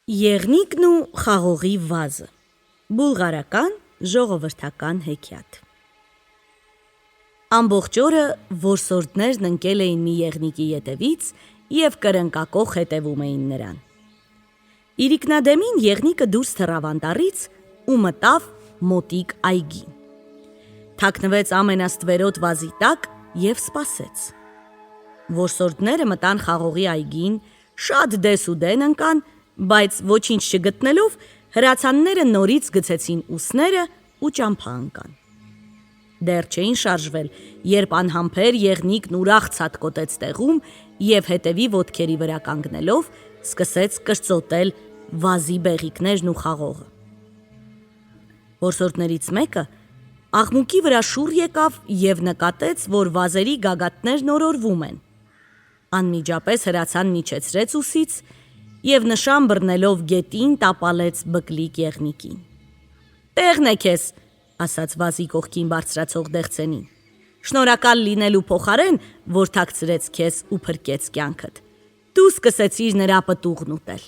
Եղնիկն ու խաղողի վազը։ Բուլղարական ժողովրդական հեքիաթ։ Ամբողջ օրը որսորդներն ընկել էին մի եղնիկի ետևից և կրնկակոխ հետևում էին նրան։ Իրիկնադեմին եղնիկը դուրս թռավ անտառից ու մտավ մոտիկ այգի։ Թաքնվեց ամենաստվերոտ վազի տակ և սպասեց։ Որսորդները մտան խաղողի այգին, շատ դես ու դեն ընկան, բայց ոչինչ չգտնելով, հրացանները նորից գցեցին ուսները ու ճամփա ընկան։ Դեռ չէին շարժվել, երբ անհամբեր եղնիկն ուրախ ցատկոտեց տեղում և հետևի ոտքերի վրա կանգնելով սկսեց կրծոտել վազի բեղիկներն ու խաղողը։ Որսորդներից մեկը աղմուկի վրա շուռ եկավ և նկատեց, որ վազերի գագաթներն օրորվում են։ Անմիջապես հրացանն իջեցրեց ուսից և նշան բռնելով գետին տապալեց բկլիկ եղնիկին։ «Տեղն է քեզ», ասաց վազի կողքին բարձրացող դեղցենին, «շնորհակալ լինելու փոխարեն, որ թաքցրեց քեզ ու փրկեց կյանքդ, դու սկսեցիր նրա պտուղն ուտել»։